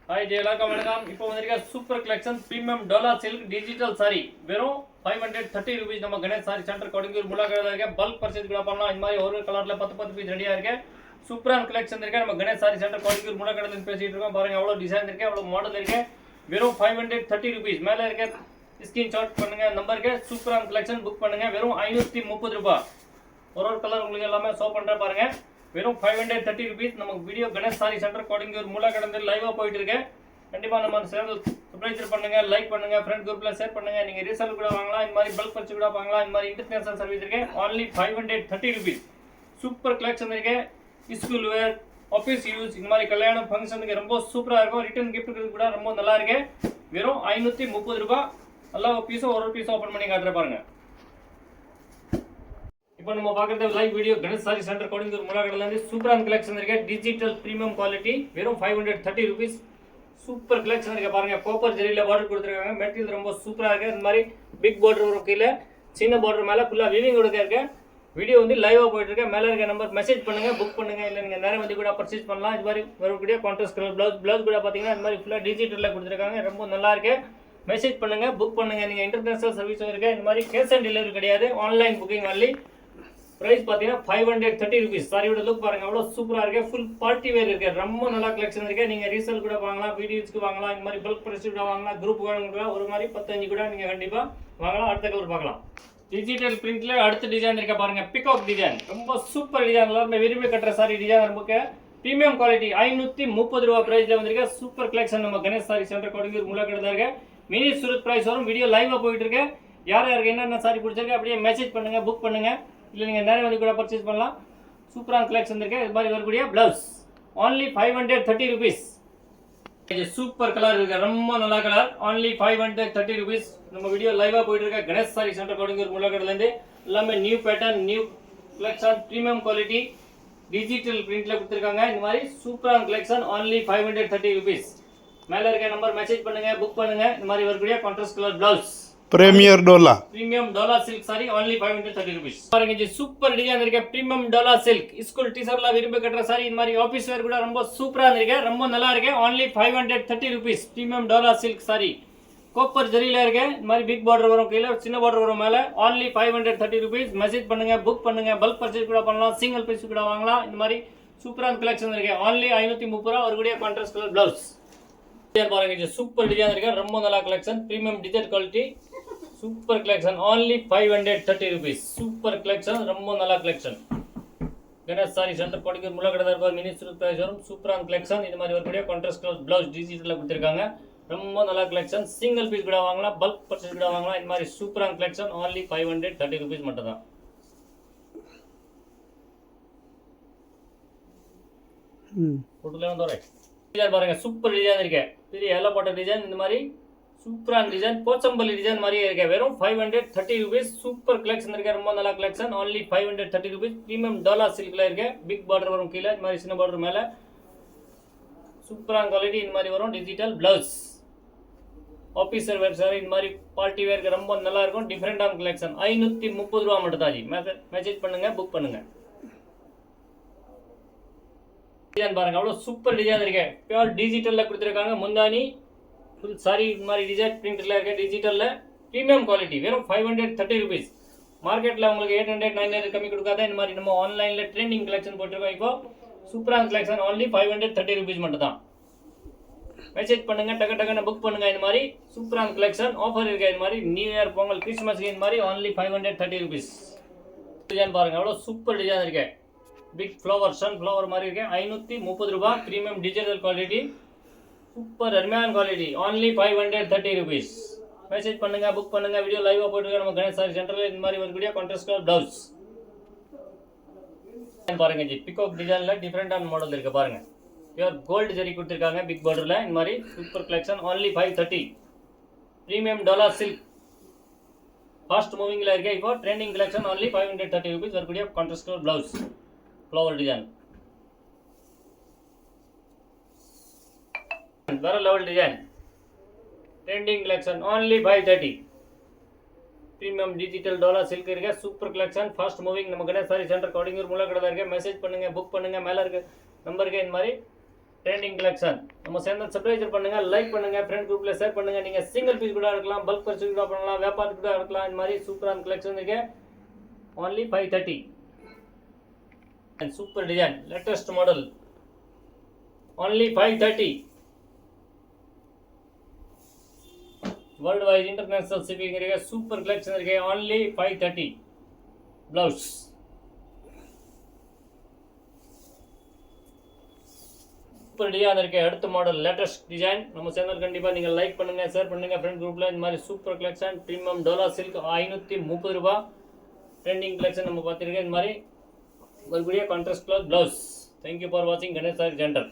Hi Jai எல்லாருக்கும் வணக்கம். இப்போ வந்திருக்க super collection premium Dola silk digital sorry வெறும் 530 rupees. நம்ம கணேஷ் சாரி சென்டர் கொடுங்கூர் முலாக்கடல இருக்க பல்க் பர்ச்சேஸ் கூட பண்ணலாம். இந்த மாதிரி ஒரு கலர்ல 10 பீஸ் ரெடியா இருக்கு. சூப்பரான கலெக்ஷன் இருக்கு. நம்ம கணேஷ் சாரி சென்டர் கொடுங்கூர் முலாக்கடல பேசிட்டு இருக்கோம். பாருங்க எவ்வளவு டிசைன் இருக்கு, எவ்வளவு மாடல் இருக்கு. வெறும் 530 rupees. மேல இருக்க ஸ்கிரீன்ஷாட் பண்ணுங்க நம்பருக்கு. சூப்பரான கலெக்ஷன் புக் பண்ணுங்க. வெறும் 530 ரூபாய். ஒரு கலர் உங்களுக்கு எல்லாமே ஷோ பண்ற பாருங்க. வெறும் 530 rupees. நமக்கு வீடியோ கணேஷ் சாரி சென்டர் கோடிங்கூர் முலாக்கடல் லைவா போயிட்டு இருக்கு. கண்டிப்பா நம்ம சேனல் சப்ஸ்கிரைப் பண்ணுங்க, லைக் பண்ணுங்க, ஃப்ரெண்ட் குரூப்ல ஷேர் பண்ணுங்க. நீங்க ரீசேல் கூட வாங்கலாம், இந்த மாதிரி பல்க் பர்ச்சேஸ் கூட வாங்கலாம். இந்த மாதிரி இன்டர்நேஷனல் சர்வீஸ் இருக்கு. only 530 rupees. சூப்பர் கலெக்ஷன் இருக்கு. ஸ்கூல் வேர், ஆபீஸ் யூஸ், இந்த மாதிரி கல்யாண ஃபங்க்ஷனுக்கு ரொம்ப சூப்பரா இருக்கும். ரிட்டர்ன் கிஃப்ட் கூட ரொம்ப நல்லா இருக்கு. வெறும் 530 ரூபாய். நல்லா ஒரு பீஸ் ஓபன் பண்ணி காட்டுறேன் பாருங்க. இப்போ நம்ம பார்க்குறது live video Ganesh sari centre கோடிங்கூர் முலாக்கடல இருந்து சூப்பரான கலெக்ஷன் இருக்கு. டிஜிட்டல் பிரீமியம் குவாலிட்டி வெறும் 530 rupees. சூப்பர் கலெக்ஷன் இருக்கு பாருங்க. காப்பர் ஜெரியில பார்டர் கொடுத்துருக்காங்க. மெட்டீரியல் ரொம்ப சூப்பரா இருக்கு. இந்த மாதிரி பிக் பார்டர் வரும், கீழே சின்ன பார்டர் மேல ஃபுல்லா வீவிங் கொடுக்க இருக்கு. வீடியோ வந்து லைவா போயிட்டு இருக்கு. மேல இருக்க நம்பர் மெசேஜ் பண்ணுங்க, புக் பண்ணுங்க. இல்ல நீங்க நேரம் வந்து கூட பர்ச்சேஸ் பண்ணலாம். இது மாதிரி வரக்கூடிய கான்ட்ராஸ்ட் கலர் பிளவுஸ் கூட பாத்தீங்கன்னா இந்த மாதிரி ஃபுல்லா டிஜிட்டல்ல கொடுத்துருக்காங்க. ரொம்ப நல்லா இருக்கு. மெசேஜ் பண்ணுங்க, புக் பண்ணுங்க. நீங்க இன்டர்நேஷனல் சர்வீஸ் இருக்கு. இந்த மாதிரி கேஷ் ஆன் டெலிவரி கிடையாது, ஆன்லைன் புக்கிங் ஒன்லி. பிரைஸ் பாத்தீங்கன்னா 530 rupees. சாரியோட லுக் பாருங்க, அவ்வளவு சூப்பரா இருக்கு. ஃபுல் பார்ட்டி வேர் இருக்கு. ரொம்ப நல்ல கலெக்ஷன் இருக்கு. நீங்க ரீசேல் கூட வாங்கலாம், வீடியோஸ்க்கு வாங்கலாம், இந்த மாதிரி பல்க் பர்ச்சேஸ் கூட வாங்கலாம், குரூப் வாங்கலாம். ஒரு மாதிரி 15 கூட நீங்க கண்டிப்பா வாங்கலாம். அடுத்த கலர் பார்க்கலாம். டிஜிட்டல் பிரிண்ட்ல அடுத்த டிசைன் இருக்க பாருங்க. பிகாக் டிசைன் ரொம்ப சூப்பர் டிசைன். எல்லாரும் விரும்பி கட்டுற சாரி டிசைன். நமக்கு பிரீமியம் குவாலிட்டி 530 ரூபாய் பிரைஸ்ல வந்திருக்க சூப்பர் கலெக்ஷன். நம்ம கணேஷ் சாரி சென்டர் கொடுங்கூர் முலாக்கடல இருக்கு. மினி சூரத் பிரைஸ் வரும். வீடியோ லைவா போயிட்டு இருக்கு. யாருக்கு என்னென்ன சாரி பிடிச்சிருக்கு அப்படியே மெசேஜ் பண்ணுங்க, புக் பண்ணுங்க. இல்லை நீங்கள் நேரம் வந்து கூட பர்ச்சேஸ் பண்ணலாம். சூப்பரான கலெக்ஷன் இருக்கு. இது மாதிரி வரக்கூடிய பிளவுஸ் only 530 rupees. இது சூப்பர் கலர் இருக்கு, ரொம்ப நல்ல கலர். only 530 rupees. நம்ம வீடியோ லைவா போயிட்டு இருக்க கணேஷ் சாரி சென்டர் கோடிங்கூர் முலாக்கடல இருந்து எல்லாமே new pattern, new collection, premium quality, digital பிரிண்ட்ல கொடுத்துருக்காங்க. இந்த மாதிரி சூப்பரான கலெக்ஷன் only 530 rupees. மேல இருக்க நம்பர் மெசேஜ் பண்ணுங்க, புக் பண்ணுங்க. இந்த மாதிரி வரக்கூடிய contrast colour blouse premium Dola silk sorry only 530 rupees. பாருங்க இது சூப்பர் டிசைன் இருக்கு. பிரீமியம் டோலா சில்க் ஸ்கூல் டீச்சர்ல விரும்பி கட்டுற சாரி. இந்த மாதிரி ஆபீஸ் வேர் கூட ரொம்ப சூப்பரா இருக்கு, ரொம்ப நல்லா இருக்கு. only 530 rupees. Premium Dola silk sari copper ஜரியில இருக்கு. இந்த மாதிரி பிக் பார்டர் வரும், கீழே சின்ன பார்டர் வரும் மேல. only 530 rupees. மெசேஜ் பண்ணுங்க, புக் பண்ணுங்க. பல்க் பர்ச்சேஸ் கூட பண்ணலாம், சிங்கிள் பீஸ் கூட வாங்கலாம். இந்த மாதிரி சூப்பரான கலெக்ஷன் இருக்கு. only 530 ரூபாய். வரக்கூடிய கான்ட்ராஸ்ட் கலர் பிளவுஸ் பாருங்க. இது சூப்பர் டிசைன் இருக்கு, ரொம்ப நல்ல collection. Premium digital quality super collection only 530 rupees. Super collection, ரொம்ப நல்ல கலெக்ஷன். கணேஷ் சாரி சென்டர் கோடிங்கூர் முலாக்கடல இருப்பார். மினி சூரத் பிரைஸ் வரும். சூப்பரான கலெக்ஷன். இது மாதிரி வரக்கூடிய கான்ட்ராஸ்ட் கலர் பிளவுஸ் டிஜிட்டல்ல கொடுத்திருக்காங்க. ரொம்ப நல்ல கலெக்ஷன். சிங்கிள் பீஸ் கூட வாங்கலாம், பல்க் பர்ச்சேஸ் கூட வாங்கலாம். இந்த மாதிரி சூப்பரான கலெக்ஷன் only 530 rupees மட்டும் தான். போட்டுல வந்து டிசைன் பாருங்க, சூப்பர் டிசைன் இருக்கு. பெரிய எல்லோ போட்ட டிசைன். இந்த மாதிரி சூப்பரான டிசைன், போச்சம்பள்ளி டிசைன் மாதிரியே இருக்கு. வெறும் 530 rupees. சூப்பர் கலெக்ஷன் இருக்கு, ரொம்ப நல்ல collection. only 530 rupees. Premium dola சில்க்ல இருக்கு. பிக் பார்டர் வரும், கீழே இந்த மாதிரி சின்ன பார்டர் மேல. சூப்பரான குவாலிட்டி. இந்த மாதிரி வரும் டிஜிட்டல் பிளவுஸ். ஆபீசர் வேர் சாரி, இந்த மாதிரி பார்ட்டி வேருக்கு ரொம்ப நல்லா இருக்கும். டிஃபரெண்டான கலெக்ஷன். 530 ரூபாய் மட்டும் தான். மெசேஜ் பண்ணுங்க, புக் பண்ணுங்க. டிசைன் பாருங்க, அவ்வளவு சூப்பர் டிசைன் இருக்கு. பியூர் டிஜிட்டல்ல கொடுத்திருக்காங்க. முந்தானி ஃபுல் சாரி இந்த மாதிரி டிசைன் பிரிண்ட்ல இருக்கு. டிஜிட்டல்ல பிரீமியம் குவாலிட்டி. வெறும் 530 rupees. மார்க்கெட்ல உங்களுக்கு 800 900 கம்மி கொடுக்காத. இந்த மாதிரி நம்ம ஆன்லைன்ல ட்ரெண்டிங் கலெக்ஷன் போட்டுருக்கோம். இப்போ சூப்பரான கலெக்ஷன் only 530 rupees மட்டும் தான். மெசேஜ் பண்ணுங்க, டக்குன்னு புக் பண்ணுங்க. இந்த மாதிரி சூப்பரான கலெக்ஷன் ஆஃபர் இருக்கு. இந்த மாதிரி நியூ இயர், பொங்கல், கிறிஸ்மஸ்க்கு இந்த மாதிரி only 530 rupees. டிசைன் பாருங்க, அவ்வளவு சூப்பர் டிசைன் இருக்கு. பிக் ஃப்ளவர், சன் ஃப்ளவர் மாதிரி இருக்கு. 530 ரூபாய். பிரீமியம் டிஜிட்டல் குவாலிட்டி, சூப்பர் அருமையான குவாலிட்டி. only 530 rupees. மெசேஜ் பண்ணுங்க, புக் பண்ணுங்க. வீடியோ லைவா போட்டுருக்க நம்ம கணேஷ் சாரி சென்டர்ல. இந்த மாதிரி வரக்கூடிய கான்ட்ராஸ்ட் கலர் பிளவுஸ் பாருங்க. ஜி பிகாக் டிசைன்ல டிஃபரெண்டான மாடல் இருக்கு பாருங்க. பியூர் கோல்டு ஜரி கொடுத்திருக்காங்க பிக் பார்டர்ல. இந்த மாதிரி super collection only 530. Premium Dola silk fast மூவிங்ல இருக்கு. இப்போ ட்ரெண்டிங் கலெக்ஷன் only 530 rupees. வரக்கூடிய contrast colour blouse flower design. வேற level design. Trending collection only 530. Premium digital டோலா சில்க் இருக்கு. Super collection, fast moving. நம்ம கணேஷ் சாரி சென்டர் கோடிங்கூர் முலாக்கடல இருக்கு. மெசேஜ் பண்ணுங்க, புக் பண்ணுங்க. மேல இருக்க நம்பருக்கு இந்த மாதிரி ட்ரெண்டிங் கலெக்ஷன். நம்ம சேனல் சப்ஸ்கிரைப் பண்ணுங்க, லைக் பண்ணுங்க, ஃப்ரெண்ட் குரூப்ல ஷேர் பண்ணுங்க. நீங்க சிங்கிள் பீஸ் கூட எடுக்கலாம், பல்க் பர்ச்சேஸ் கூட பண்ணலாம், வியாபாரத்துக்கு கூட எடுக்கலாம். இந்த மாதிரி சூப்பரான கலெக்ஷன் இருக்கு. only 530 and super design latest model only 530 worldwide international shipping இருக்கு. சூப்பர் கலெக்ஷன் இருக்கு. only 530 blouse சூப்பர் டிசைன் இருக்கு. அடுத்த மாடல் லேட்டஸ்ட் டிசைன். நம்ம சேனல் கண்டிப்பா நீங்க லைக் பண்ணுங்க, ஷேர் பண்ணுங்க ஃப்ரெண்ட் குரூப்ல. இந்த மாதிரி super collection premium Dola silk 530 ரூபாய் ட்ரெண்டிங் கலெக்ஷன் நம்ம பார்த்துருக்கோம். இந்த மாதிரி ஒரு கான்ட்ராஸ்ட் ப்ளவுஸ். தேங்க்யூ ஃபார் வாட்சிங் கணேஷ் சார் ஜெண்டர்.